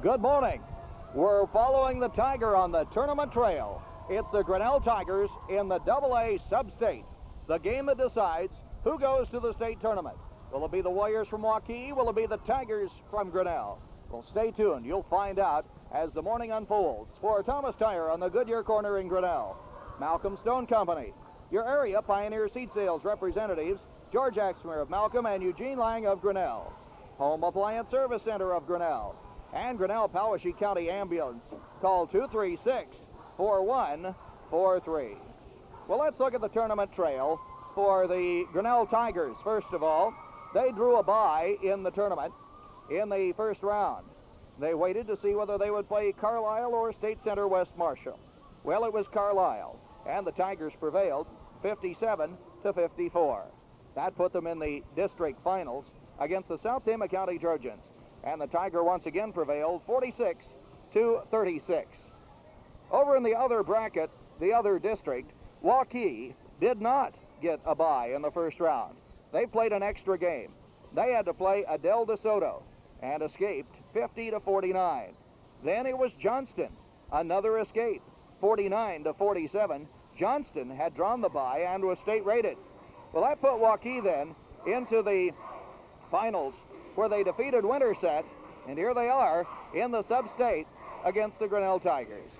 Good morning. We're following the Tiger on the tournament trail. It's the Grinnell Tigers in the AA Sub-State. The game that decides who goes to the state tournament. Will it be the Warriors from Waukee? Will it be the Tigers from Grinnell? Well, stay tuned. You'll find out as the morning unfolds. For Thomas Tire on the Goodyear corner in Grinnell, Malcolm Stone Company. Your area Pioneer Seed Sales representatives, George Axmer of Malcolm and Eugene Lang of Grinnell. Home Appliance Service Center of Grinnell. And Grinnell Powashik County Ambulance. Call 236-4143. Well, let's look at the tournament trail for the Grinnell Tigers. First of all, they drew a bye in the tournament in the first round. They waited to see whether they would play Carlisle or State Center West Marshall. Well, it was Carlisle, and the Tigers prevailed 57-54. That put them in the district finals against the South Tama County Trojans. And the Tiger once again prevailed 46-36. Over in the other bracket, the other district, Waukee did not get a bye in the first round. They played an extra game. They had to play Adel DeSoto and escaped 50-49. Then it was Johnston, another escape, 49-47. Johnston had drawn the bye and was state rated. Well, that put Waukee then into the finals, where they defeated Winterset, and here they are in the sub-state against the Grinnell Tigers.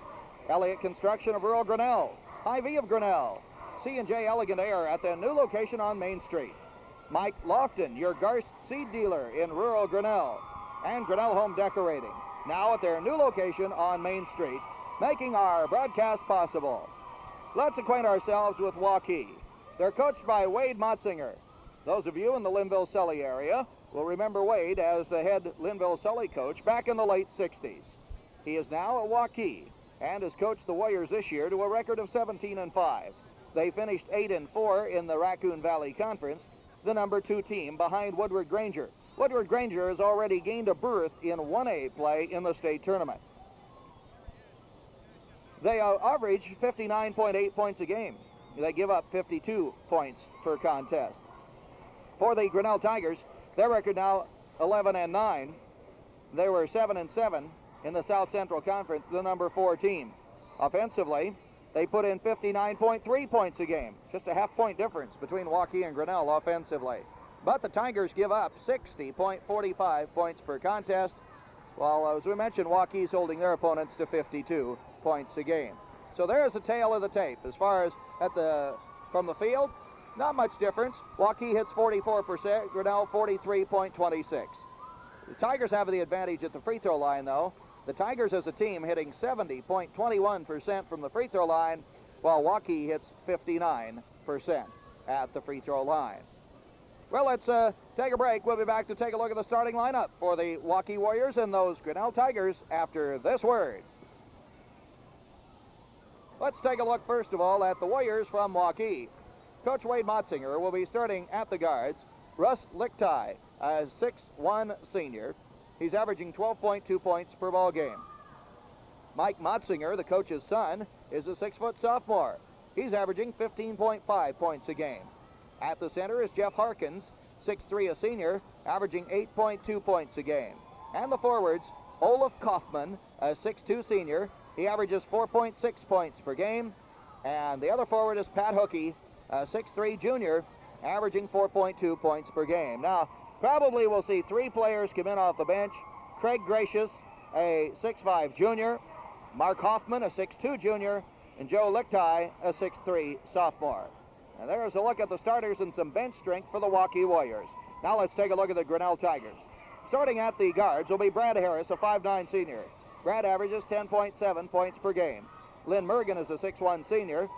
Elliott Construction of rural Grinnell, Hy-Vee of Grinnell, C&J Elegant Air at their new location on Main Street. Mike Lofton, your Garst seed dealer in rural Grinnell, and Grinnell Home Decorating, now at their new location on Main Street, making our broadcast possible. Let's acquaint ourselves with Waukee. They're coached by Wade Motzinger. Those of you in the Linville-Sully area will remember Wade as the head Linville-Sully coach back in the late 60s. He is now at Waukee and has coached the Warriors this year to a record of 17-5. They finished 8-4 in the Raccoon Valley Conference, the number 2 team behind Woodward Granger. Woodward Granger has already gained a berth in 1A play in the state tournament. They average 59.8 points a game. They give up 52 points per contest. For the Grinnell Tigers, their record now 11-9. They were 7-7 in the South Central Conference, the number 4 team. Offensively, they put in 59.3 points a game. Just a half-point difference between Waukee and Grinnell offensively. But the Tigers give up 60.45 points per contest, while, as we mentioned, Waukee's holding their opponents to 52 points a game. So there's the tail of the tape. As far as from the field, not much difference. Waukee hits 44%, Grinnell 43.26. The Tigers have the advantage at the free throw line, though. The Tigers as a team hitting 70.21% from the free throw line, while Waukee hits 59% at the free throw line. Well, let's take a break. We'll be back to take a look at the starting lineup for the Waukee Warriors and those Grinnell Tigers after this word. Let's take a look, first of all, at the Warriors from Waukee. Coach Wade Motzinger will be starting at the guards. Russ Lichtai, a 6'1 senior. He's averaging 12.2 points per ball game. Mike Motzinger, the coach's son, is a 6-foot sophomore. He's averaging 15.5 points a game. At the center is Jeff Harkins, 6'3 a senior, averaging 8.2 points a game. And the forwards, Olaf Kaufman, a 6'2 senior. He averages 4.6 points per game. And the other forward is Pat Hookey, a 6'3 junior, averaging 4.2 points per game. Now, probably we'll see 3 players come in off the bench. Craig Gracious, a 6'5 junior, Mark Hoffman, a 6'2 junior, and Joe Lichtai, a 6'3 sophomore. And there's a look at the starters and some bench strength for the Waukee Warriors. Now let's take a look at the Grinnell Tigers. Starting at the guards will be Brad Harris, a 5'9 senior. Brad averages 10.7 points per game. Lynn Mergen is a 6'1 senior.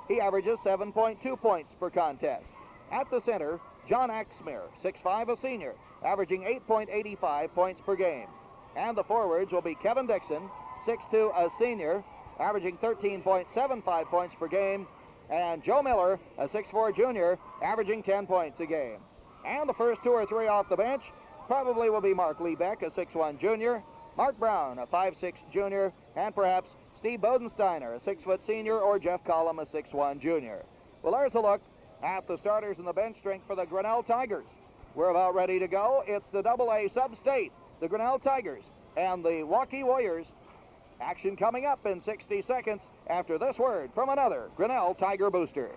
He averages 7.2 points per contest. At the center, John Axmer, 6'5 a senior, averaging 8.85 points per game. And the forwards will be Kevin Dixon, 6'2 a senior, averaging 13.75 points per game. And Joe Miller, a 6'4 junior, averaging 10 points a game. And the first 2 or 3 off the bench probably will be Mark Liebeck, a 6'1 junior, Mark Brown, a 5'6 junior, and perhaps Steve Bodensteiner, a 6-foot senior, or Jeff Collum, a 6'1 junior. Well, there's a look at the starters and the bench strength for the Grinnell Tigers. We're about ready to go. It's the AA Sub-State. The Grinnell Tigers and the Waukee Warriors. Action coming up in 60 seconds after this word from another Grinnell Tiger booster.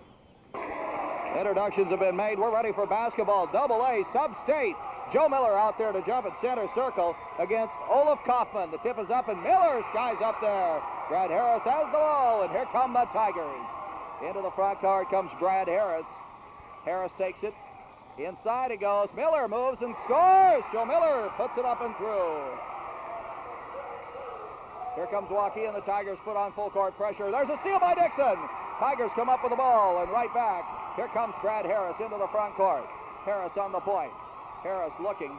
Introductions have been made. We're ready for basketball. Double-A sub-state. Joe Miller out there to jump at center circle against Olaf Kaufman. The tip is up, and Miller skies up there. Brad Harris has the ball, and here come the Tigers. Into the front court comes Brad Harris. Harris takes it. Inside it goes. Miller moves and scores. Joe Miller puts it up and through. Here comes Waukee, and the Tigers put on full court pressure. There's a steal by Dixon. Tigers come up with the ball, and right back. Here comes Brad Harris into the front court. Harris on the point. Harris looking.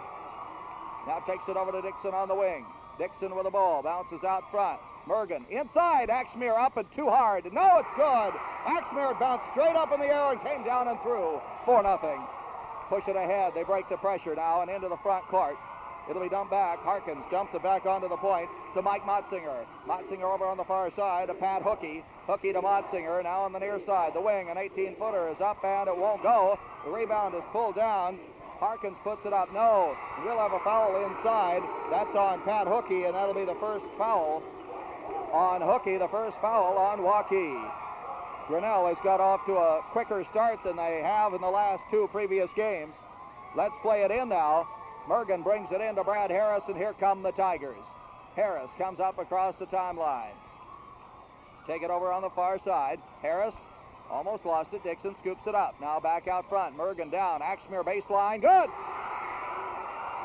Now takes it over to Dixon on the wing. Dixon with the ball. Bounces out front. Mergen inside. Axmere up and too hard. No, it's good. Axmere bounced straight up in the air and came down and through. 4-0. Push it ahead. They break the pressure now and into the front court. It'll be dumped back. Harkins dumps it back onto the point to Mike Motzinger. Motzinger over on the far side to Pat Hookey. Hookey to Motzinger. Now on the near side. The wing, an 18-footer is up and it won't go. The rebound is pulled down. Harkins puts it up. No. We'll have a foul inside. That's on Pat Hookey, and that'll be the first foul on Hookey, the first foul on Waukee. Grinnell has got off to a quicker start than they have in the last two previous games. Let's play it in now. Mergen brings it in to Brad Harris, and here come the Tigers. Harris comes up across the timeline. Take it over on the far side. Harris almost lost it. Dixon scoops it up. Now back out front. Mergen down. Axmere baseline. Good!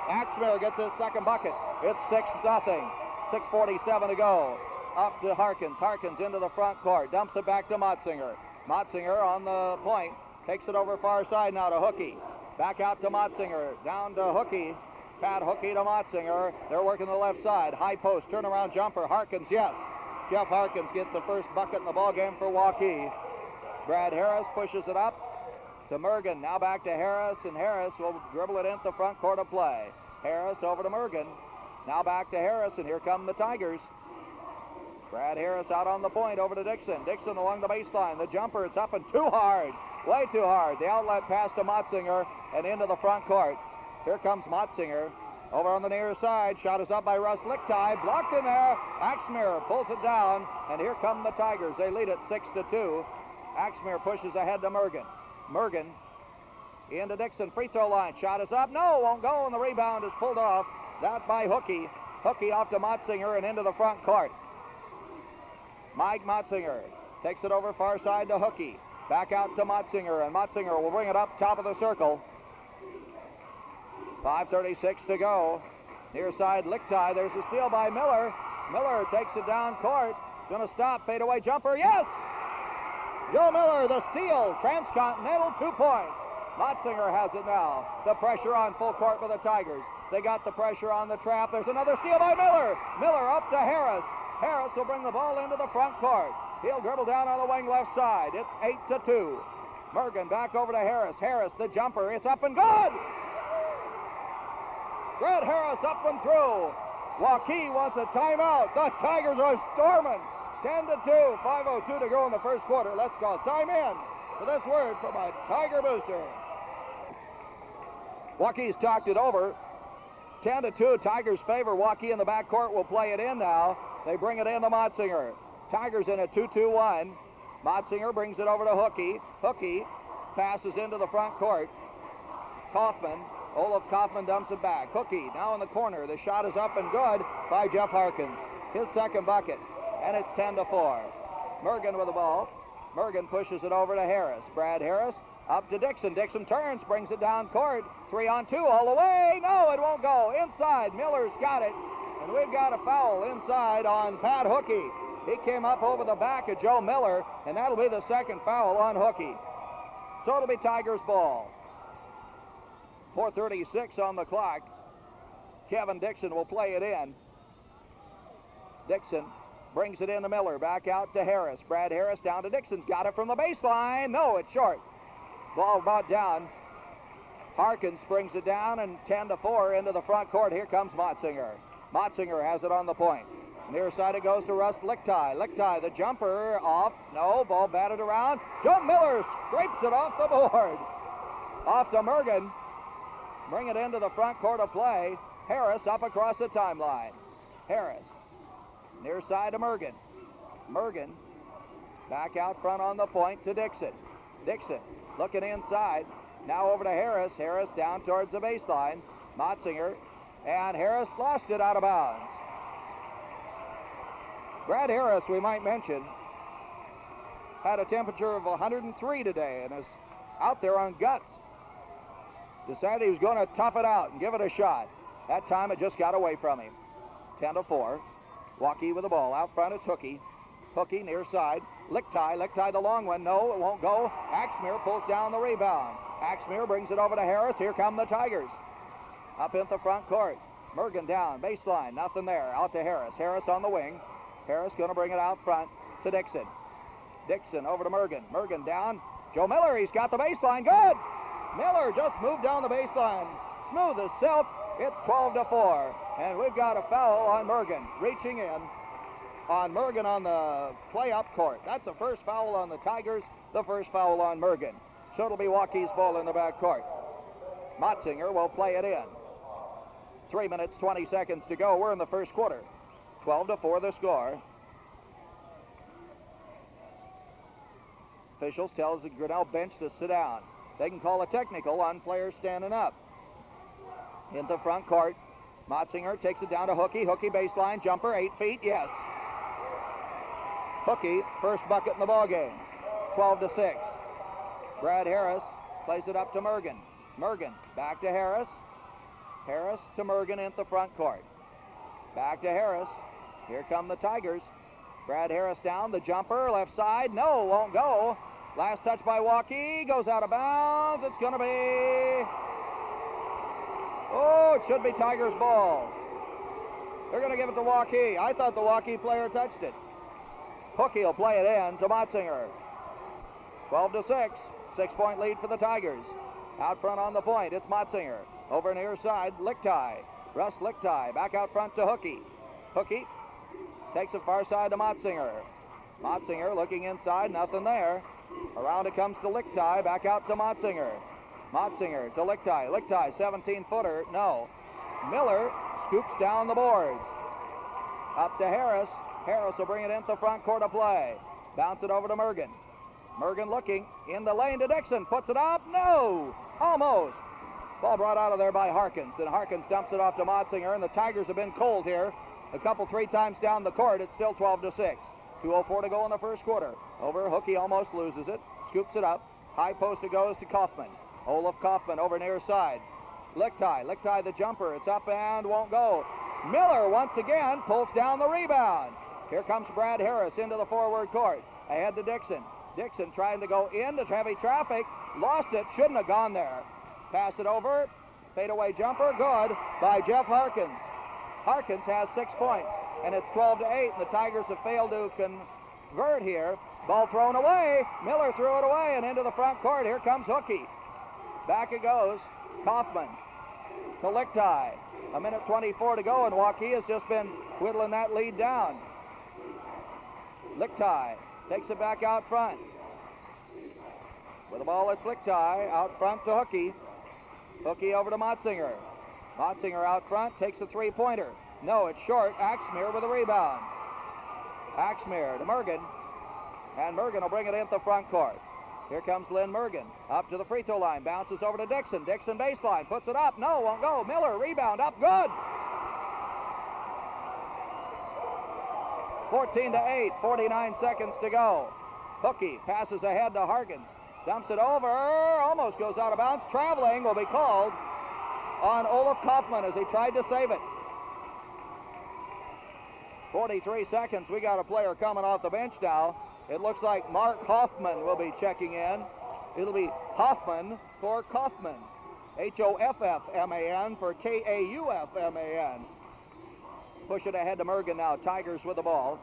Axmere gets his second bucket. It's 6-0. 6:47 to go. Up to Harkins. Harkins into the front court. Dumps it back to Motzinger. Motzinger on the point. Takes it over far side now to Hookey. Back out to Motzinger. Down to Hookey. Pat Hookey to Motzinger. They're working the left side. High post. Turnaround jumper. Harkins, yes. Jeff Harkins gets the first bucket in the ballgame for Waukee. Brad Harris pushes it up to Mergen. Now back to Harris, and Harris will dribble it into the front court of play. Harris over to Mergen. Now back to Harris, and here come the Tigers. Brad Harris out on the point over to Dixon. Dixon along the baseline. The jumper, it's up and too hard. Way too hard. The outlet pass to Motzinger and into the front court. Here comes Motzinger. Over on the near side. Shot is up by Russ Lichtai. Blocked in there. Axmere pulls it down. And here come the Tigers. They lead it 6-2. Axmere pushes ahead to Mergen. Mergen into Dixon. Free throw line. Shot is up. No, won't go. And the rebound is pulled off. That by Hookey. Hookey off to Motzinger and into the front court. Mike Motzinger takes it over far side to Hookey. Back out to Motzinger, and Motzinger will bring it up top of the circle. 5:36 to go. Near side Lichtai. There's a steal by Miller. Miller takes it down court. Going to stop. Fadeaway jumper. Yes! Joe Miller, the steal. Transcontinental 2 points. Motzinger has it now. The pressure on full court for the Tigers. They got the pressure on the trap. There's another steal by Miller. Miller up to Harris. Harris will bring the ball into the front court. He'll dribble down on the wing left side. It's 8-2. Mergen back over to Harris. Harris, the jumper. It's up and good! Brad Harris up and through. Waukee wants a timeout. The Tigers are storming. 10-2. 5:02 to go in the first quarter. Let's call time in for this word from a Tiger booster. Waukee's talked it over. 10-2. Tigers favor. Waukee in the backcourt will play it in now. They bring it in to Motzinger. Tigers in a 2-2-1. Motzinger brings it over to Hookey. Hookey passes into the front court. Kaufman. Olaf Kaufman dumps it back. Hookey now in the corner. The shot is up and good by Jeff Harkins. His second bucket. And it's 10-4. Mergen with the ball. Mergen pushes it over to Harris. Brad Harris up to Dixon. Dixon turns, brings it down court. 3-on-2 all the way. No, it won't go. Inside. Miller's got it. And we've got a foul inside on Pat Hookey. He came up over the back of Joe Miller, and that'll be the second foul on Hookey. So it'll be Tigers ball. 4:36 on the clock. Kevin Dixon will play it in. Dixon brings it in to Miller. Back out to Harris. Brad Harris down to Dixon's got it from the baseline. No, it's short. Ball brought down. Harkins brings it down, and 10-4 into the front court. Here comes Motzinger. Motzinger has it on the point. Near side it goes to Russ Lichtai. Lichtai, the jumper off. No, ball batted around. Joe Miller scrapes it off the board. Off to Mergen. Bring it into the front court of play. Harris up across the timeline. Harris. Near side to Mergen. Mergen back out front on the point to Dixon. Dixon looking inside. Now over to Harris. Harris down towards the baseline. Motzinger. And Harris lost it out of bounds. Brad Harris, we might mention, had a temperature of 103 today and is out there on guts. Decided he was going to tough it out and give it a shot. That time it just got away from him. 10-4. Waukee with the ball. Out front it's Hookey. Hookey near side. Lichtai the long one. No, it won't go. Axmere pulls down the rebound. Axmere brings it over to Harris. Here come the Tigers. Up in the front court. Mergen down. Baseline. Nothing there. Out to Harris. Harris on the wing. Harris going to bring it out front to Dixon. Dixon over to Mergen. Mergen down. Joe Miller, he's got the baseline. Good! Miller just moved down the baseline. Smooth as silk. It's 12-4. And we've got a foul on Mergen. Reaching in on Mergen on the play up court. That's the first foul on the Tigers. The first foul on Mergen. So it'll be Waukee's ball in the back court. Motzinger will play it in. 3 minutes, 20 seconds to go. We're in the first quarter. 12-4 the score. Officials tells the Grinnell bench to sit down. They can call a technical on players standing up. Into front court. Motzinger takes it down to Hookey. Hookey baseline jumper, 8 feet, yes. Hookey, first bucket in the ballgame. 12-6. Brad Harris plays it up to Mergen. Mergen back to Harris. Harris to Mergen into front court. Back to Harris. Here come the Tigers. Brad Harris down, the jumper, left side. No, won't go. Last touch by Waukee, goes out of bounds. It's going to be... Oh, it should be Tigers' ball. They're going to give it to Waukee. I thought the Waukee player touched it. Hookey will play it in to Motzinger. 12-6. 6-point lead for the Tigers. Out front on the point, it's Motzinger. Over near side, Lichtai. Russ Lichtai back out front to Hookey. Hookey takes it far side to Motzinger. Motzinger looking inside, nothing there. Around it comes to Lichtai, back out to Motzinger. Motzinger to Lichtai. Lichtai, 17-footer, no. Miller scoops down the boards. Up to Harris. Harris will bring it into the front court of play. Bounce it over to Mergen. Mergen looking in the lane to Dixon. Puts it up, no! Almost. Ball brought out of there by Harkins, and Harkins dumps it off to Motzinger, and the Tigers have been cold here. A couple, 3 times down the court. It's still 12-6. 2:04 to go in the first quarter. Over, Hookey almost loses it. Scoops it up. High post it goes to Kaufman. Olaf Kaufman over near side. Lichtai the jumper. It's up and won't go. Miller once again pulls down the rebound. Here comes Brad Harris into the forward court. Ahead to Dixon. Dixon trying to go into heavy traffic. Lost it. Shouldn't have gone there. Pass it over. Fadeaway jumper. Good by Jeff Harkins. Harkins has 6 points, and it's 12-8, and the Tigers have failed to convert here. Ball thrown away. Miller threw it away and into the front court. Here comes Hookey. Back it goes. Kaufman to Lichtai. 1:24 to go, and Waukee has just been whittling that lead down. Lichtai takes it back out front. With the ball, it's Lichtai out front to Hookey. Hookey over to Motzinger. Motzinger out front, takes a 3-pointer. No, it's short. Axmere with a rebound. Axmere to Mergen. And Mergen will bring it into the front court. Here comes Lynn Mergen. Up to the free throw line. Bounces over to Dixon. Dixon baseline. Puts it up. No, won't go. Miller, rebound. Up. Good. 14-8. 49 seconds to go. Hookey passes ahead to Harkins. Dumps it over. Almost goes out of bounds. Traveling will be called on Olaf Kaufman as he tried to save it. 43 seconds. We got a player coming off the bench now. It looks like Mark Hoffman will be checking in. It'll be Hoffman for Kaufman. Hoffman for Kaufman. Push it ahead to Mergen now. Tigers with the ball.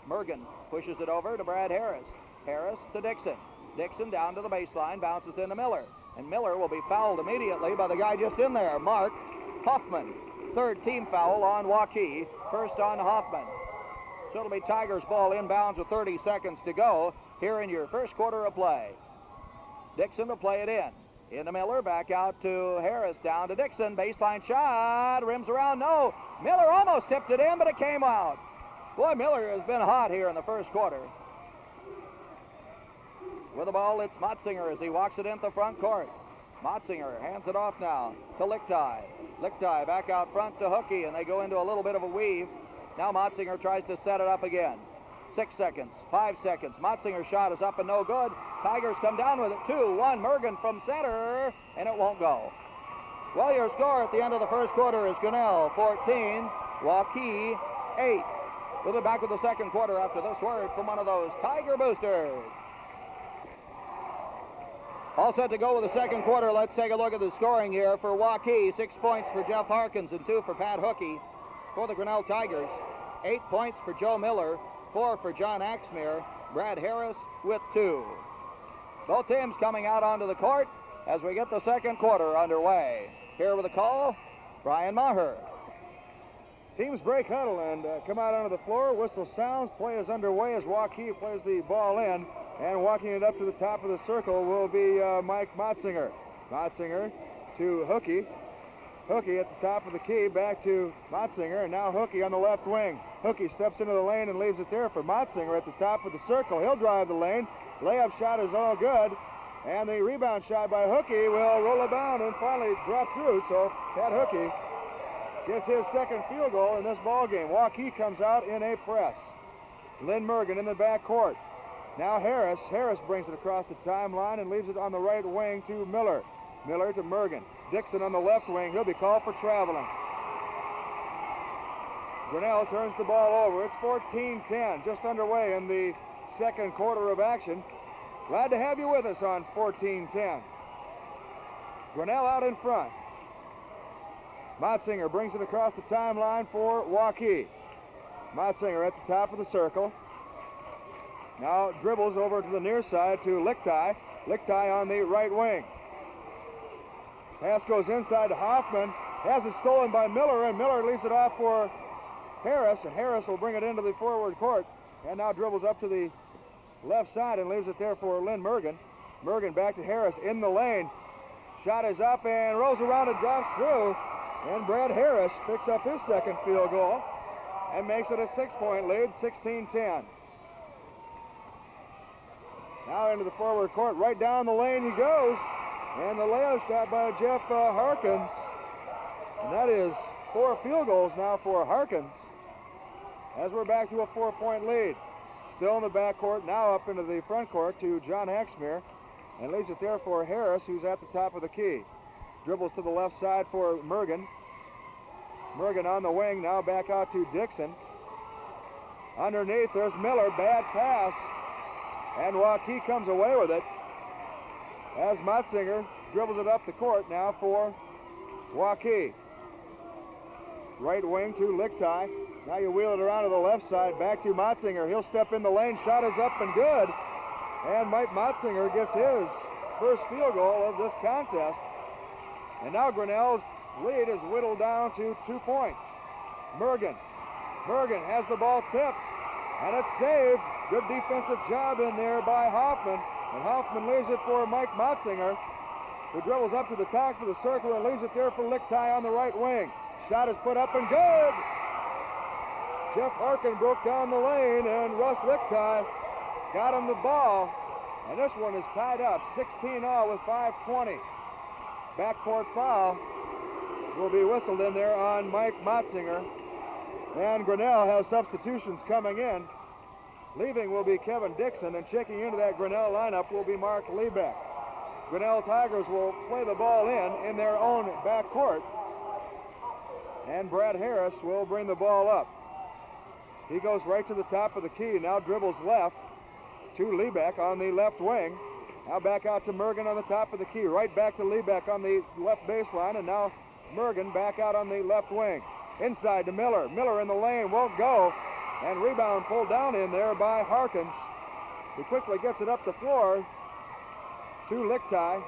Mergen pushes it over to Brad Harris. Harris to Dixon. Dixon down to the baseline. Bounces into Miller. And Miller will be fouled immediately by the guy just in there, Mark Hoffman. 3rd team foul on Waukee. First on Hoffman. So it'll be Tigers ball inbounds with 30 seconds to go here in your first quarter of play. Dixon will play it in. Into Miller, back out to Harris, down to Dixon, baseline shot, rims around, no. Miller almost tipped it in, but it came out. Boy, Miller has been hot here in the first quarter. With the ball, it's Motzinger as he walks it into the front court. Motzinger hands it off now to Lichtai. Lichtai back out front to Hookey, and they go into a little bit of a weave. Now Motzinger tries to set it up again. 6 seconds, 5 seconds. Motzinger's shot is up and no good. Tigers come down with it. 2-1. Mergen from center, and it won't go. Well, your score at the end of the first quarter is Grinnell 14, Waukee 8. We'll be back with the second quarter after this word from one of those Tiger boosters. All set to go with the second quarter. Let's take a look at the scoring here for Waukee. 6 points for Jeff Harkins and 2 for Pat Hookey. For the Grinnell Tigers, 8 points for Joe Miller, 4 for John Axmere, Brad Harris with 2. Both teams coming out onto the court as we get the second quarter underway. Here with the call, Brian Maher. Teams break huddle and come out onto the floor. Whistle sounds. Play is underway as Waukee plays the ball in. And walking it up to the top of the circle will be Mike Motzinger. Motzinger to Hookey. Hookey at the top of the key, back to Motzinger, and now Hookey on the left wing. Hookey steps into the lane and leaves it there for Motzinger at the top of the circle. He'll drive the lane. Layup shot is all good. And the rebound shot by Hookey will roll it down and finally drop through. So Pat Hookey gets his second field goal in this ball game. Waukee comes out in a press. Lynn Mergen in the backcourt. Now Harris. Harris brings it across the timeline and leaves it on the right wing to Miller. Miller to Mergen. Dixon on the left wing. He'll be called for traveling. Grinnell turns the ball over. It's 14-10, just underway in the second quarter of action. Glad to have you with us on 14-10. Grinnell out in front. Motzinger brings it across the timeline for Waukee. Motzinger at the top of the circle. Now dribbles over to the near side to Lichtai. Lichtai on the right wing. Pass goes inside to Hoffman. Has it stolen by Miller, and Miller leaves it off for Harris. And Harris will bring it into the forward court. And now dribbles up to the left side and leaves it there for Lynn Mergen. Mergen back to Harris in the lane. Shot is up and rolls around and drops through. And Brad Harris picks up his second field goal and makes it a 6-point lead, 16-10. Now into the forward court, right down the lane he goes. And the layup shot by Jeff Harkins. And that is 4 field goals now for Harkins. As we're back to a 4-point lead. Still in the backcourt, now up into the front court to John Axmere. And leaves it there for Harris, who's at the top of the key. Dribbles to the left side for Mergen. Mergen on the wing, now back out to Dixon. Underneath, there's Miller, bad pass. And Waukee comes away with it as Motzinger dribbles it up the court now for Waukee. Right wing to Lichtai. Now you wheel it around to the left side, back to Motzinger. He'll step in the lane, shot is up and good. And Mike Motzinger gets his first field goal of this contest. And now Grinnell's lead is whittled down to 2 points. Mergen has the ball tipped, and it's saved. Good defensive job in there by Hoffman. And Hoffman leaves it for Mike Motzinger, who dribbles up to the top of the circle and leaves it there for Lichtai on the right wing. Shot is put up and good. Jeff Harkin broke down the lane, and Russ Lichtai got him the ball. And this one is tied up, 16-all with 5:20. Backcourt foul will be whistled in there on Mike Motzinger. And Grinnell has substitutions coming in. Leaving will be Kevin Dixon, and checking into that Grinnell lineup will be Mark Liebeck. Grinnell Tigers will play the ball in their own backcourt. And Brad Harris will bring the ball up. He goes right to the top of the key, now dribbles left to Liebeck on the left wing. Now back out to Mergen on the top of the key. Right back to Liebeck on the left baseline, and now Mergen back out on the left wing. Inside to Miller. Miller in the lane, won't go. And rebound pulled down in there by Harkins. He quickly gets it up the floor to Lichtai.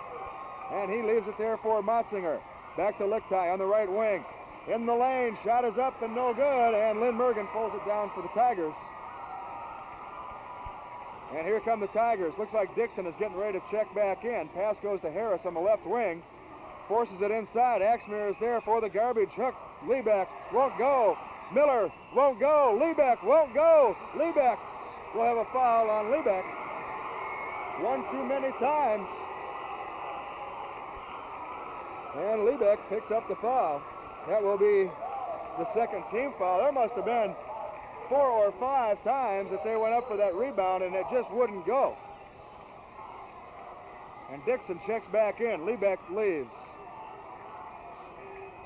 And he leaves it there for Motzinger. Back to Lichtai on the right wing. In the lane, shot is up and no good. And Lynn Mergen pulls it down for the Tigers. And here come the Tigers. Looks like Dixon is getting ready to check back in. Pass goes to Harris on the left wing. Forces it inside. Axmere is there for the garbage hook. Liebeck won't go. Miller won't go. Liebeck won't go. Liebeck will have a foul on Liebeck. One too many times. And Liebeck picks up the foul. That will be the second team foul. There must have been 4 or 5 times that they went up for that rebound and it just wouldn't go. And Dixon checks back in. Liebeck leaves.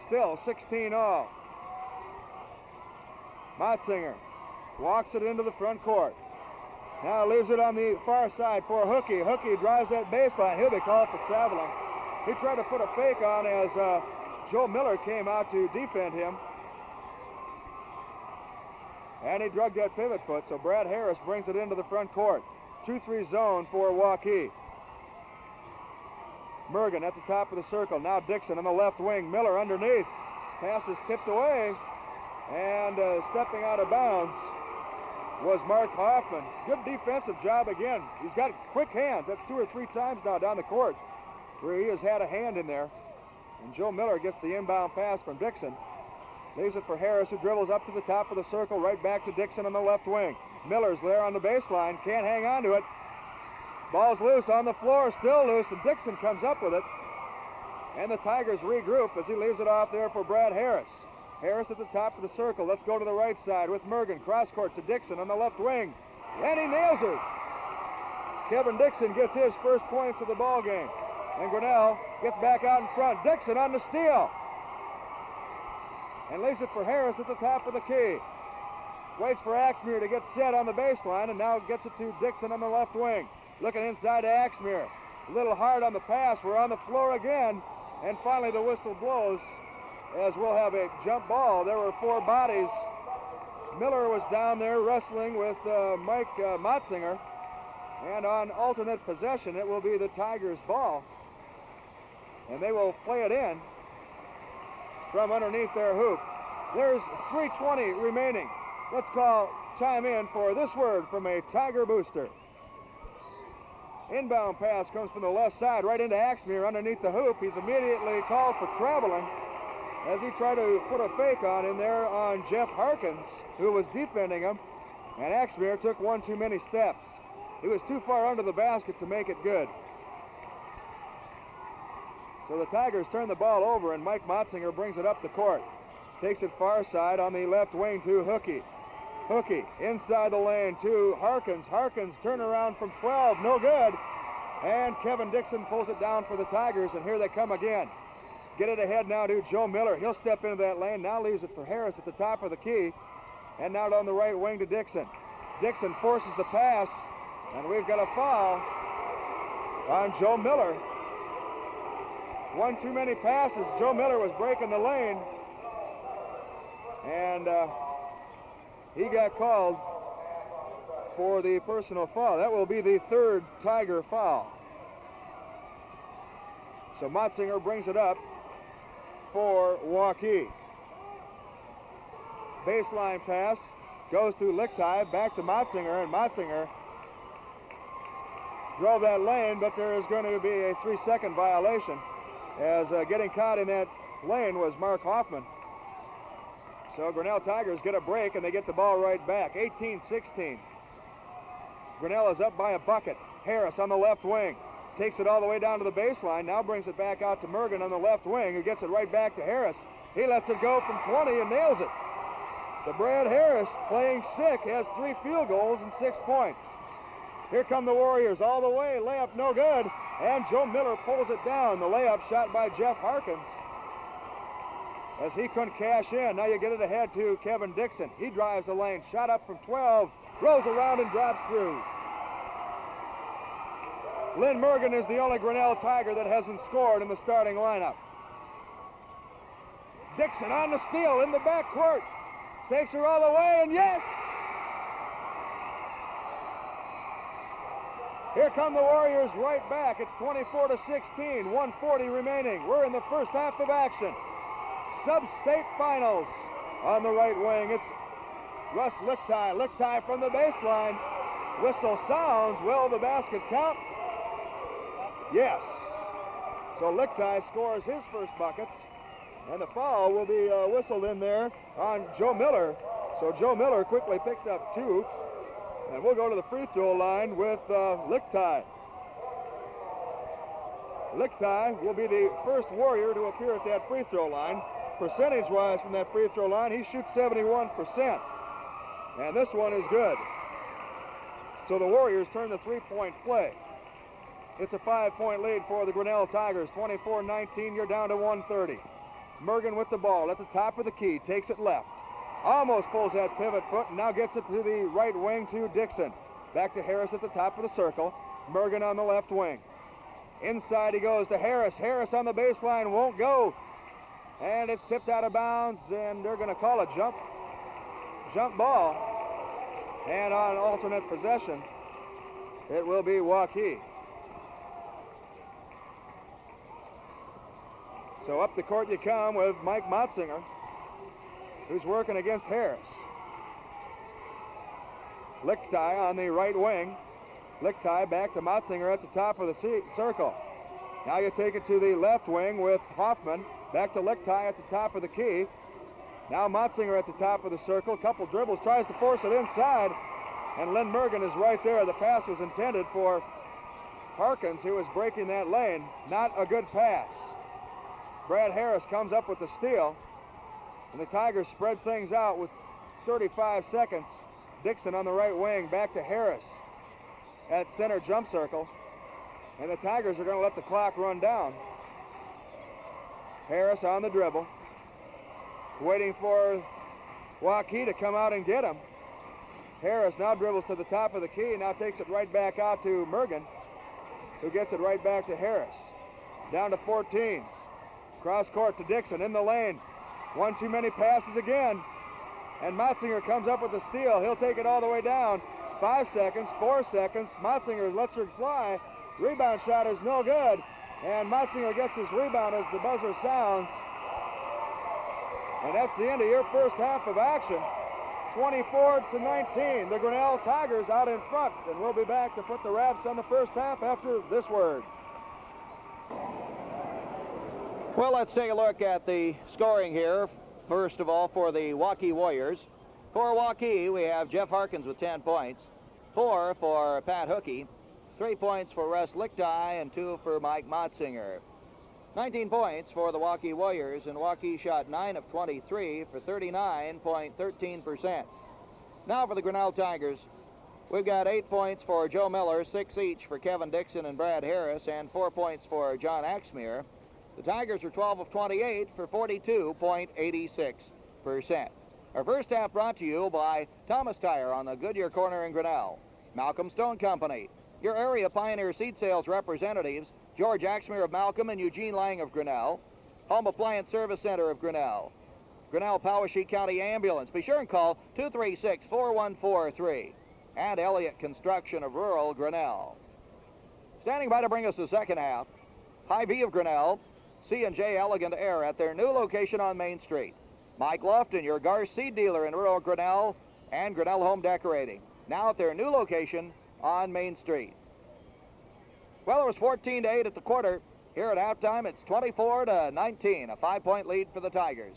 Still 16 all. Motzinger walks it into the front court. Now leaves it on the far side for Hookey. Hookey drives that baseline. He'll be called for traveling. He tried to put a fake on as Joe Miller came out to defend him. And he drugged that pivot foot, so Brad Harris brings it into the front court. 2-3 zone for Waukee. Mergen at the top of the circle. Now Dixon on the left wing. Miller underneath. Pass is tipped away. And stepping out of bounds was Mark Hoffman. Good defensive job again. He's got quick hands. That's 2 or 3 times now down the court where he has had a hand in there. And Joe Miller gets the inbound pass from Dixon. Leaves it for Harris, who dribbles up to the top of the circle, right back to Dixon on the left wing. Miller's there on the baseline, can't hang on to it. Ball's loose on the floor, still loose, and Dixon comes up with it. And the Tigers regroup as he leaves it off there for Brad Harris. Harris at the top of the circle. Let's go to the right side with Mergen. Cross court to Dixon on the left wing. And he nails it. Kevin Dixon gets his first points of the ball game. And Grinnell gets back out in front. Dixon on the steal. And leaves it for Harris at the top of the key. Waits for Axmere to get set on the baseline, and now gets it to Dixon on the left wing. Looking inside to Axmere. A little hard on the pass. We're on the floor again. And finally the whistle blows as we'll have a jump ball. There were 4 bodies. Miller was down there wrestling with Mike Motzinger. And on alternate possession, it will be the Tigers' ball. And they will play it in from underneath their hoop. There's 3:20 remaining. Let's chime in for this word from a Tiger booster. Inbound pass comes from the left side right into Axmere underneath the hoop. He's immediately called for traveling as he tried to put a fake on in there on Jeff Harkins, who was defending him. And Axmere took 1 too many steps. He was too far under the basket to make it good. So the Tigers turn the ball over, and Mike Motzinger brings it up the court. Takes it far side on the left wing to Hookey. Hookey inside the lane to Harkins. Harkins turnaround from 12, no good. And Kevin Dixon pulls it down for the Tigers, and here they come again. Get it ahead now to Joe Miller. He'll step into that lane. Now leaves it for Harris at the top of the key. And now down the right wing to Dixon. Dixon forces the pass, and we've got a foul on Joe Miller. 1 too many passes. Joe Miller was breaking the lane, and he got called for the personal foul. That will be the 3rd Tiger foul. So Motzinger brings it up for Waukee. Baseline pass goes to Lichtai, back to Motzinger, and Motzinger drove that lane, but there is going to be a 3-second violation, as getting caught in that lane was Mark Hoffman. So Grinnell Tigers get a break, and they get the ball right back. 18-16. Grinnell is up by a bucket. Harris on the left wing. Takes it all the way down to the baseline. Now brings it back out to Mergen on the left wing, who gets it right back to Harris. He lets it go from 20 and nails it. So Brad Harris, playing sick, has 3 field goals and 6 points. Here come the Warriors all the way. Layup no good. And Joe Miller pulls it down. The layup shot by Jeff Harkins, as he couldn't cash in. Now you get it ahead to Kevin Dixon. He drives the lane. Shot up from 12. Rolls around and drops through. Lynn Mergen is the only Grinnell Tiger that hasn't scored in the starting lineup. Dixon on the steal in the backcourt. Takes her all the way, and yes! Here come the Warriors right back. It's 24-16, 1:40 remaining. We're in the first half of action. Sub-state finals on the right wing. It's Russ Lichtai. Lichtai from the baseline. Whistle sounds. Will the basket count? Yes. So Lichtai scores his first buckets, and the foul will be whistled in there on Joe Miller. So Joe Miller quickly picks up 2 hoops, and we'll go to the free throw line with Lichtai. Lichtai will be the first Warrior to appear at that free throw line. Percentage-wise from that free throw line, he shoots 71%. And this one is good. So the Warriors turn the three-point play. It's a 5-point lead for the Grinnell Tigers. 24-19, you're down to 130. Mergen with the ball at the top of the key, takes it left. Almost pulls that pivot foot and now gets it to the right wing to Dixon. Back to Harris at the top of the circle. Mergen on the left wing. Inside he goes to Harris. Harris on the baseline won't go. And it's tipped out of bounds, and they're going to call a jump ball. And on alternate possession, it will be Waukee. So up the court you come with Mike Motzinger, who's working against Harris. Lichtai on the right wing. Lichtai back to Motzinger at the top of the circle. Now you take it to the left wing with Hoffman. Back to Lichtai at the top of the key. Now Motzinger at the top of the circle. Couple dribbles, tries to force it inside. And Lynn Mergen is right there. The pass was intended for Harkins, who was breaking that lane. Not a good pass. Brad Harris comes up with the steal. And the Tigers spread things out with 35 seconds. Dixon on the right wing, back to Harris at center jump circle. And the Tigers are going to let the clock run down. Harris on the dribble, waiting for Waukee to come out and get him. Harris now dribbles to the top of the key, now takes it right back out to Mergen, who gets it right back to Harris. Down to 14. Cross court to Dixon in the lane. One too many passes again. And Motzinger comes up with the steal. He'll take it all the way down. 5 seconds, 4 seconds. Motzinger lets her fly. Rebound shot is no good. And Motzinger gets his rebound as the buzzer sounds. And that's the end of your first half of action. 24-19. The Grinnell Tigers out in front. And we'll be back to put the wraps on the first half after this word. Well, let's take a look at the scoring here. First of all, for the Waukee Warriors. For Waukee, we have Jeff Harkins with 10 points. 4 for Pat Hookey. 3 points for Russ Lichtai and 2 for Mike Motzinger. 19 points for the Waukee Warriors, and Waukee shot 9 of 23 for 39.13%. Now for the Grinnell Tigers, we've got 8 points for Joe Miller, 6 each for Kevin Dixon and Brad Harris, and 4 points for John Axmeer. The Tigers are 12 of 28 for 42.86%. Our first half brought to you by Thomas Tire on the Goodyear Corner in Grinnell. Malcolm Stone Company. Your area Pioneer Seed Sales representatives, George Axmeer of Malcolm and Eugene Lang of Grinnell. Home Appliance Service Center of Grinnell. Grinnell Poweshiek County Ambulance. Be sure and call 236-4143. And Elliott Construction of rural Grinnell. Standing by to bring us the second half, Hy-Vee of Grinnell, C&J Elegant Air at their new location on Main Street. Mike Lofton, your Garth seed dealer in rural Grinnell, and Grinnell Home Decorating. Now at their new location on Main Street. Well, it was 14-8 at the quarter. Here at halftime, it's 24-19, a 5-point lead for the Tigers.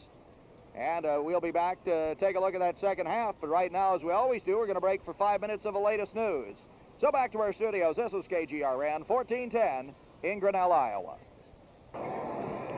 And we'll be back to take a look at that second half. But right now, as we always do, we're going to break for 5 minutes of the latest news. So back to our studios. This is KGRN 1410 in Grinnell, Iowa.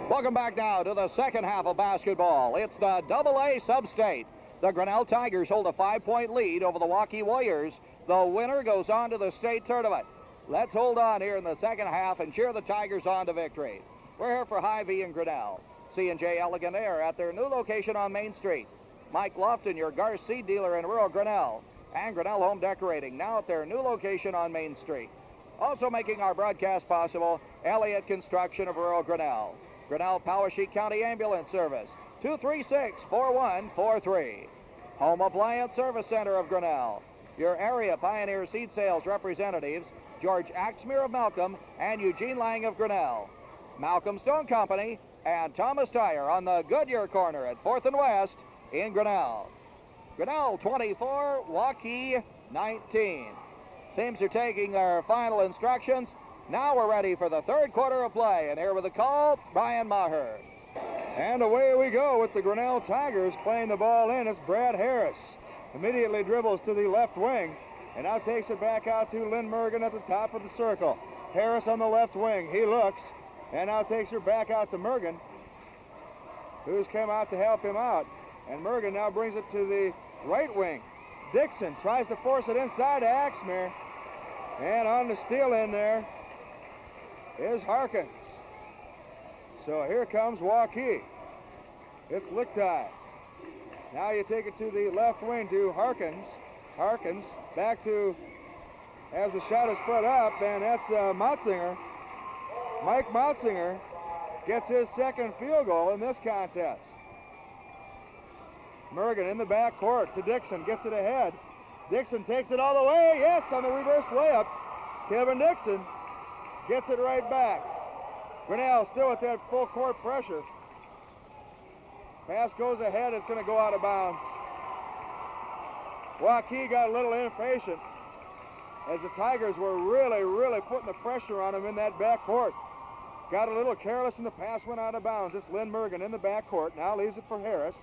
Welcome back now to the second half of basketball. It's the AA Sub-State. The Grinnell Tigers hold a 5-point lead over the Waukee Warriors. The winner goes on to the state tournament. Let's hold on here in the second half and cheer the Tigers on to victory. We're here for Hy-Vee and Grinnell. C&J Elegant Air at their new location on Main Street. Mike Lofton, your Garth seed dealer in rural Grinnell. And Grinnell Home Decorating, now at their new location on Main Street. Also making our broadcast possible, Elliott Construction of rural Grinnell. Grinnell Poweshiek County Ambulance Service, 236-4143. Home Appliance Service Center of Grinnell. Your area Pioneer Seed Sales representatives, George Axmeer of Malcolm and Eugene Lang of Grinnell. Malcolm Stone Company and Thomas Tire on the Goodyear Corner at 4th and West in Grinnell. Grinnell 24, Waukee 19. Teams are taking our final instructions. Now we're ready for the third quarter of play. And here with the call, Brian Maher. And away we go with the Grinnell Tigers playing the ball in. It's Brad Harris. Immediately dribbles to the left wing and now takes it back out to Lynn Mergen at the top of the circle. Harris on the left wing. He looks and now takes her back out to Mergen, who's come out to help him out. And Mergen now brings it to the right wing. Dixon tries to force it inside to Axmere. And on the steal in there is Harkins. So here comes Waukee. It's Lichtai. Now you take it to the left wing to Harkins. Harkins back to, as the shot is put up, and that's Motzinger. Mike Motzinger gets his second field goal in this contest. Mergen in the back court to Dixon, gets it ahead. Dixon takes it all the way, yes, on the reverse layup. Kevin Dixon gets it right back. Grinnell still with that full court pressure. Pass goes ahead, it's going to go out of bounds. Waukee got a little impatient as the Tigers were really putting the pressure on him in that back court. Got a little careless and the pass went out of bounds. It's Lynn Mergen in the back court, now leaves it for Harris.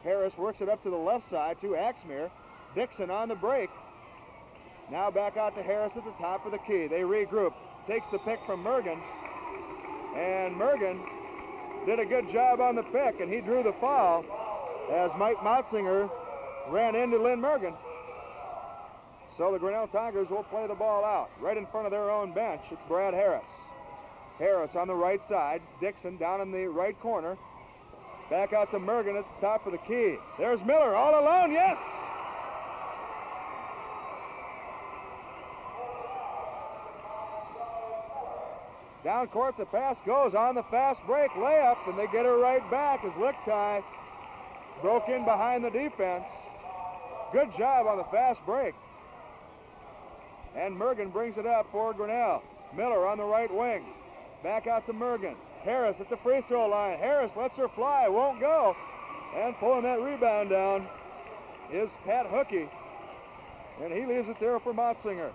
Harris works it up to the left side to Axmere. Dixon on the break. Now back out to Harris at the top of the key. They regroup. Takes the pick from Mergen. And Mergen did a good job on the pick, and he drew the foul as Mike Motzinger ran into Lynn Mergen. So the Grinnell Tigers will play the ball out. Right in front of their own bench, it's Brad Harris. Harris on the right side. Dixon down in the right corner. Back out to Mergen at the top of the key. There's Miller all alone, yes! Down court, the pass goes on the fast break layup, and they get her right back as Lichtai broke in behind the defense. Good job on the fast break. And Mergen brings it up for Grinnell. Miller on the right wing. Back out to Mergen. Harris at the free throw line. Harris lets her fly, won't go. And pulling that rebound down is Pat Hookey. And he leaves it there for Motzinger.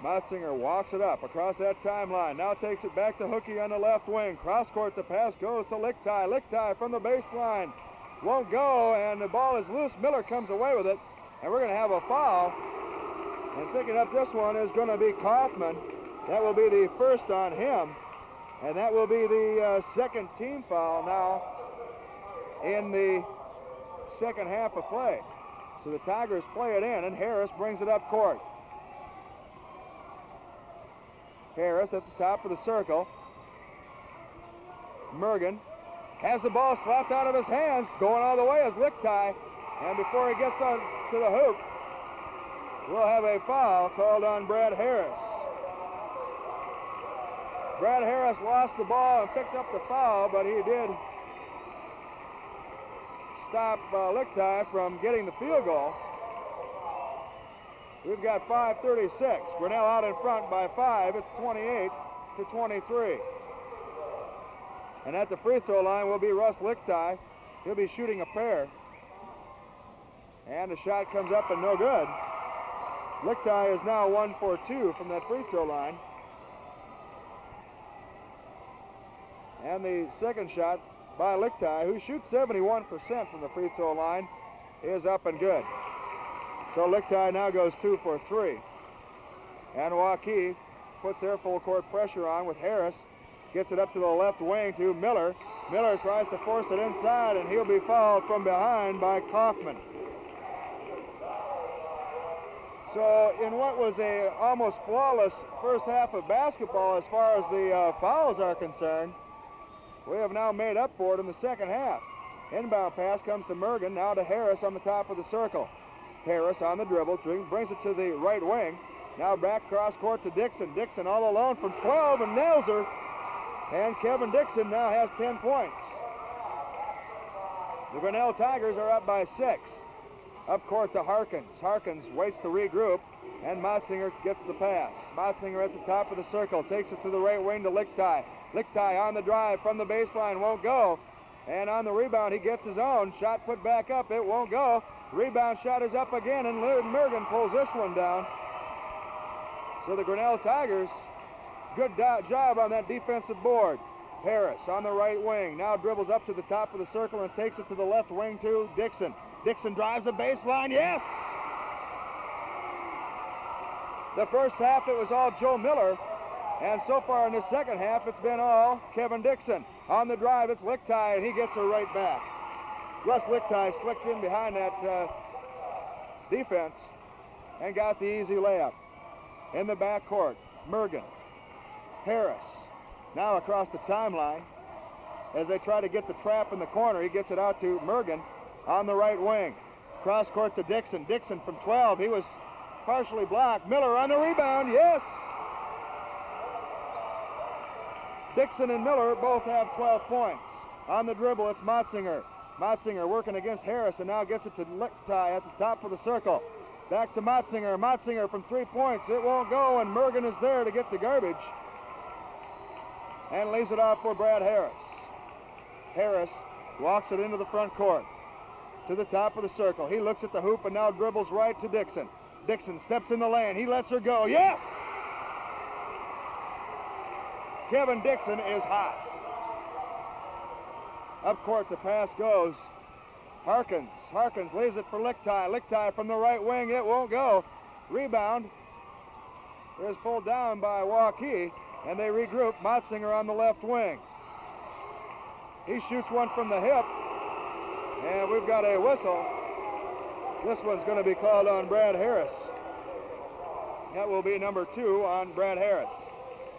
Motzinger walks it up across that timeline. Now takes it back to Hookey on the left wing. Cross court, the pass goes to Lichtai. Lichtai from the baseline. Won't go, and the ball is loose. Miller comes away with it. And we're going to have a foul. And picking up this one is going to be Kaufman. That will be the first on him. And that will be the second team foul now in the second half of play. So the Tigers play it in, and Harris brings it up court. Harris at the top of the circle. Mergen has the ball slapped out of his hands, going all the way as Lichtai. And before he gets on to the hoop, we'll have a foul called on Brad Harris. Brad Harris lost the ball and picked up the foul, but he did stop Lichtai from getting the field goal. We've got 5:36. Grinnell out in front by 5. It's 28-23. And at the free throw line will be Russ Lichtai. He'll be shooting a pair. And the shot comes up and no good. Lichtai is now 1 for 2 from that free throw line. And the second shot by Lichtai, who shoots 71% from the free throw line, is up and good. So Lichtai now goes 2 for 3. And Waukee puts their full court pressure on with Harris. Gets it up to the left wing to Miller. Miller tries to force it inside, and he'll be fouled from behind by Kaufman. So in what was a almost flawless first half of basketball as far as the fouls are concerned, we have now made up for it in the second half. Inbound pass comes to Mergen, now to Harris on the top of the circle. Harris on the dribble, brings it to the right wing. Now back cross court to Dixon. Dixon all alone from 12 and nails her. And Kevin Dixon now has 10 points. The Grinnell Tigers are up by 6. Up court to Harkins. Harkins waits to regroup, and Motzinger gets the pass. Motzinger at the top of the circle, takes it to the right wing to Lichtai. Lichtai on the drive from the baseline, won't go. And on the rebound, he gets his own. Shot put back up, it won't go. Rebound shot is up again, and Mergen pulls this one down. So the Grinnell Tigers, good job on that defensive board. Harris on the right wing, now dribbles up to the top of the circle and takes it to the left wing to Dixon. Dixon drives the baseline, yes! The first half it was all Joe Miller, and so far in the second half it's been all Kevin Dixon. On the drive it's Lichtai, and he gets her right back. Russ Lichtai slicked in behind that defense and got the easy layup. In the backcourt, Mergen, Harris, now across the timeline as they try to get the trap in the corner. He gets it out to Mergen on the right wing. Cross court to Dixon. Dixon from 12. He was partially blocked. Miller on the rebound. Yes! Dixon and Miller both have 12 points. On the dribble, it's Motzinger. Motzinger working against Harris and now gets it to Lichtai at the top of the circle. Back to Motzinger. Motzinger from 3 points. It won't go, and Mergen is there to get the garbage. And leaves it off for Brad Harris. Harris walks it into the front court to the top of the circle. He looks at the hoop and now dribbles right to Dixon. Dixon steps in the lane. He lets her go. Yes! Kevin Dixon is hot. Up court, the pass goes. Harkins. Harkins leaves it for Lichtai. Lichtai from the right wing. It won't go. Rebound is pulled down by Waukee, and they regroup. Motzinger on the left wing. He shoots one from the hip, and we've got a whistle. This one's going to be called on Brad Harris. That will be number 2 on Brad Harris.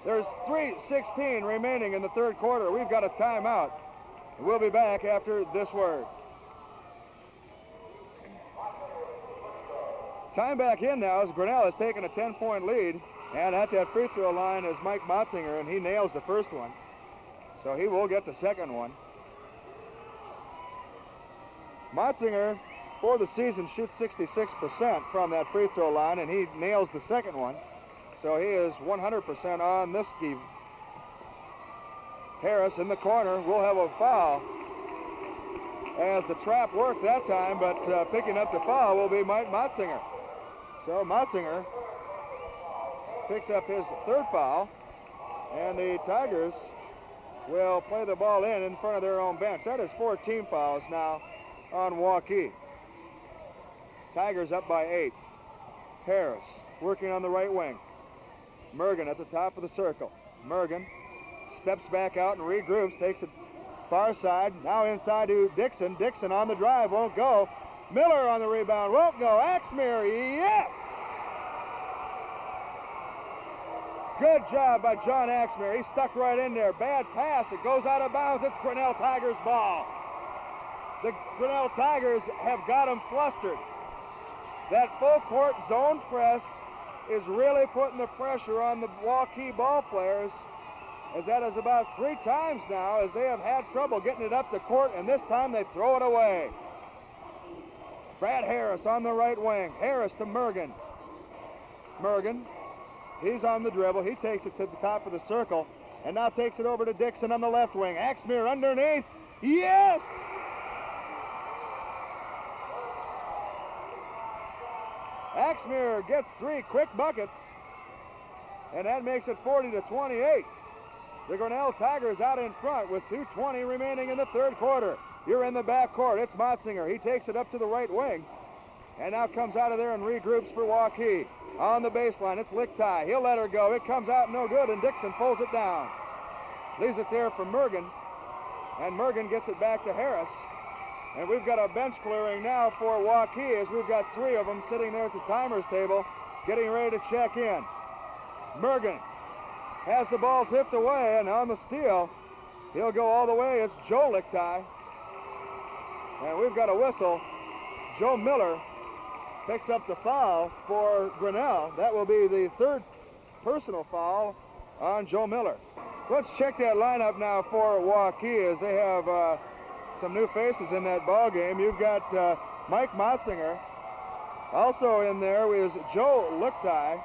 There's 3:16 remaining in the third quarter. We've got a timeout. We'll be back after this word. Time back in now as Grinnell has taken a 10-point lead, and at that free throw line is Mike Motzinger, and he nails the first one. So he will get the second one. Motzinger, for the season, shoots 66% from that free throw line, and he nails the second one. So he is 100% on this game. Harris in the corner will have a foul as the trap worked that time, but picking up the foul will be Mike Motzinger. So Motzinger picks up his third foul, and the Tigers will play the ball in front of their own bench. That is 4 team fouls now on Waukee. Tigers up by 8. Harris working on the right wing. Mergen at the top of the circle. Mergen steps back out and regroups, takes it far side. Now inside to Dixon. Dixon on the drive, won't go. Miller on the rebound, won't go. Axmere, yes! Good job by John Axmere. He stuck right in there. Bad pass. It goes out of bounds. It's Grinnell Tigers ball. The Grinnell Tigers have got him flustered. That full court zone press is really putting the pressure on the Waukee ball players, as that is about 3 times now as they have had trouble getting it up the court, and this time they throw it away. Brad Harris on the right wing. Harris to Mergen. Mergen, he's on the dribble. He takes it to the top of the circle and now takes it over to Dixon on the left wing. Axmere underneath. Yes! Axmere gets 3 quick buckets, and that makes it 40-28. The Grinnell Tigers out in front with 2:20 remaining in the third quarter. You're in the back court. It's Motzinger. He takes it up to the right wing and now comes out of there and regroups for Waukee. On the baseline, it's Lichtai. He'll let her go. It comes out no good, and Dixon pulls it down. Leaves it there for Mergen, and Mergen gets it back to Harris. And we've got a bench clearing now for Waukee as we've got 3 of them sitting there at the timers table getting ready to check in. Mergen has the ball tipped away, and on the steal, he'll go all the way. It's Joe Lichtai. And we've got a whistle. Joe Miller picks up the foul for Grinnell. That will be the 3rd personal foul on Joe Miller. Let's check that lineup now for Waukee as they have some new faces in that ball game. You've got Mike Motzinger. Also in there is Joe Lichtai.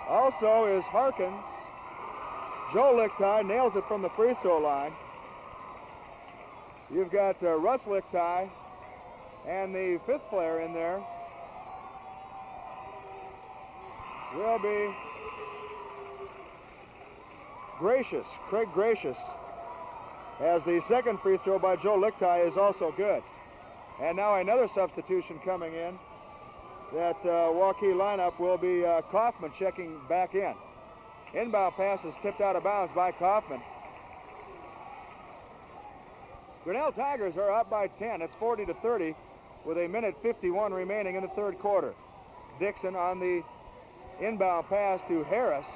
Also is Harkins. Joe Lichtai nails it from the free throw line. You've got Russ Lichtai and the 5th player in there will be Gracious. Craig Gracious, as the second free throw by Joe Lichtai is also good. And now another substitution coming in. That Waukee lineup will be Kaufman checking back in. Inbound pass is tipped out of bounds by Kaufman. Grinnell Tigers are up by 10. It's 40-30 with a minute 51 remaining in the third quarter. Dixon on the inbound pass to Harris.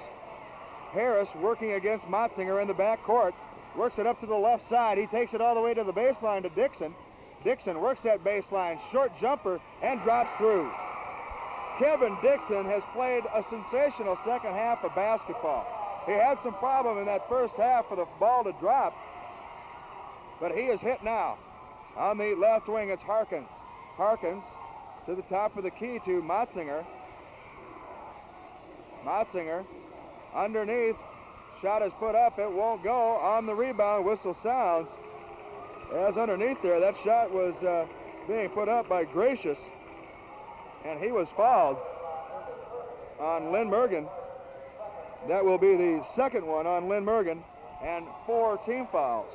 Harris working against Motzinger in the backcourt. Works it up to the left side. He takes it all the way to the baseline to Dixon. Dixon works that baseline. Short jumper and drops through. Kevin Dixon has played a sensational second half of basketball. He had some problem in that first half for the ball to drop, but he is hit now. On the left wing, it's Harkins. Harkins to the top of the key to Motzinger. Motzinger underneath. Shot is put up. It won't go. On the rebound, whistle sounds. As underneath there, that shot was being put up by Gracious, and he was fouled on Lynn Mergen. That will be the second one on Lynn Mergen, and 4 team fouls.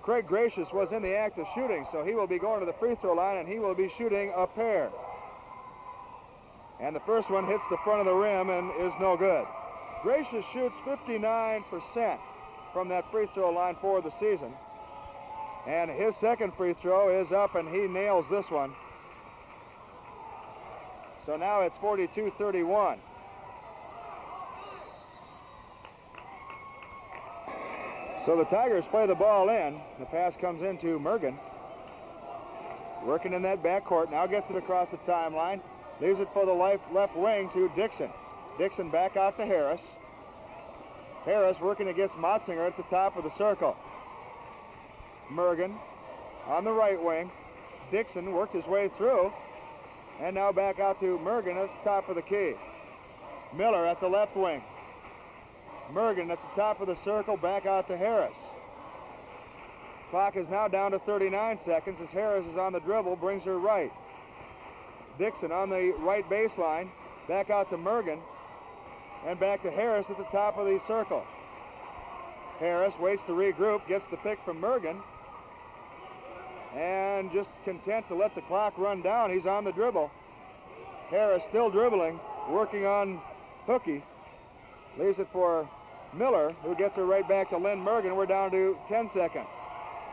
Craig Gracious was in the act of shooting, so he will be going to the free throw line, and he will be shooting a pair. And the first one hits the front of the rim and is no good. Gracious shoots 59% from that free throw line for the season. And his second free throw is up, and he nails this one. So now it's 42-31. So the Tigers play the ball in. The pass comes into Mergen. Working in that backcourt. Now gets it across the timeline. Leaves it for the left wing to Dixon. Dixon back out to Harris. Harris working against Motzinger at the top of the circle. Mergen on the right wing. Dixon worked his way through. And now back out to Mergen at the top of the key. Miller at the left wing. Mergen at the top of the circle, back out to Harris. Clock is now down to 39 seconds as Harris is on the dribble, brings her right. Dixon on the right baseline, back out to Mergen, and back to Harris at the top of the circle. Harris waits to regroup, gets the pick from Mergen, and just content to let the clock run down. He's on the dribble. Harris still dribbling, working on Hookey. Leaves it for Miller, who gets her right back to Lynn Mergen. We're down to 10 seconds.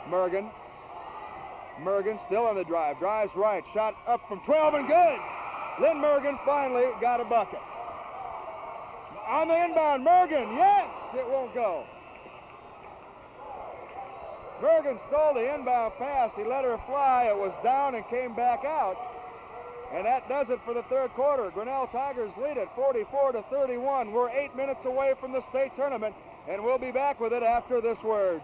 Mergen still on the drive. Drives right. Shot up from 12 and good. Lynn Mergen finally got a bucket. On the inbound, Mergen. Yes, it won't go. Mergen stole the inbound pass. He let her fly. It was down and came back out. And that does it for the third quarter. Grinnell Tigers lead it 44-31. We're 8 minutes away from the state tournament, and we'll be back with it after this word.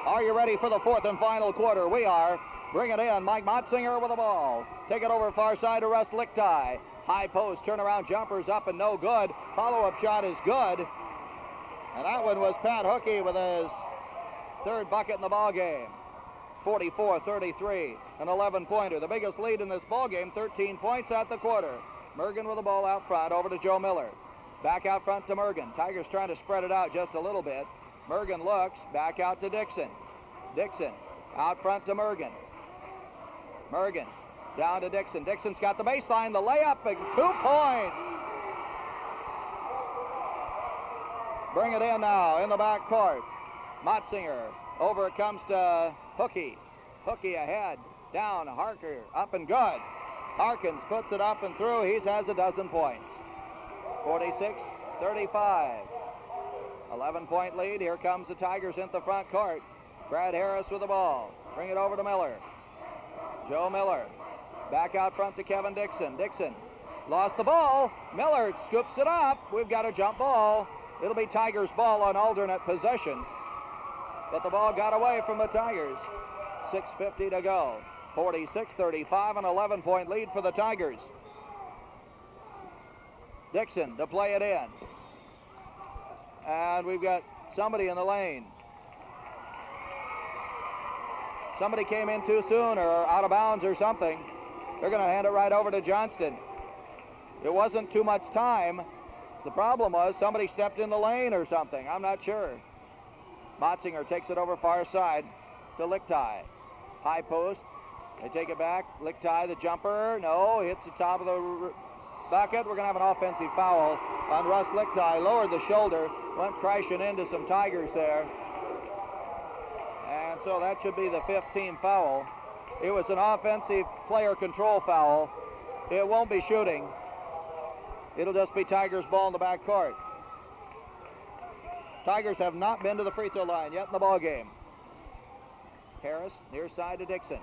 Are you ready for the fourth and final quarter? We are. Bring it in. Mike Motzinger with the ball. Take it over far side to Russ Lichtai. High post, turnaround jumpers up and no good. Follow-up shot is good. And that one was Pat Hookey with his third bucket in the ball game. 44-33, an 11-pointer. The biggest lead in this ball game, 13 points at the quarter. Mergen with the ball out front, over to Joe Miller. Back out front to Mergen. Tigers trying to spread it out just a little bit. Mergen looks, back out to Dixon. Dixon out front to Mergen. Mergen down to Dixon. Dixon's got the baseline, the layup, and 2 points. Bring it in now in the back court. Motzinger. Over it comes to Hookey. Hookey ahead. Down. Harker. Up and good. Harkins puts it up and through. He has a dozen points. 46-35. 11-point lead. Here comes the Tigers into the front court. Brad Harris with the ball. Bring it over to Miller. Joe Miller. Back out front to Kevin Dixon. Dixon lost the ball. Miller scoops it up. We've got a jump ball. It'll be Tigers ball on alternate possession. But the ball got away from the Tigers. 6:50 to go. 46-35, an 11-point lead for the Tigers. Dixon to play it in. And we've got somebody in the lane. Somebody came in too soon or out of bounds or something. They're going to hand it right over to Johnston. It wasn't too much time. The problem was somebody stepped in the lane or something. I'm not sure. Motzinger takes it over far side to Lichtai. High post. They take it back. Lichtai, the jumper. No, hits the top of the bucket. We're going to have an offensive foul on Russ Lichtai. Lowered the shoulder. Went crashing into some Tigers there. And so that should be the 5th team foul. It was an offensive player control foul. It won't be shooting. It'll just be Tigers ball in the back court. Tigers have not been to the free throw line yet in the ball game. Harris near side to Dixon.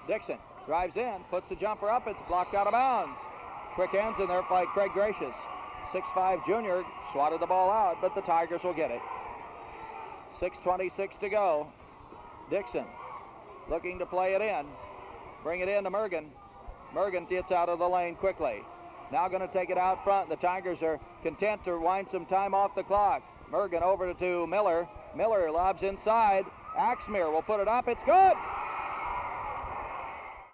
Dixon drives in, puts the jumper up. It's blocked out of bounds. Quick hands in there by Craig Gracious. 6'5" junior swatted the ball out, but the Tigers will get it. 6:26 to go. Dixon looking to play it in. Bring it in to Mergen. Mergen gets out of the lane quickly. Now going to take it out front. The Tigers are content to wind some time off the clock. Mergen over to Miller. Miller lobs inside. Axmere will put it up. It's good.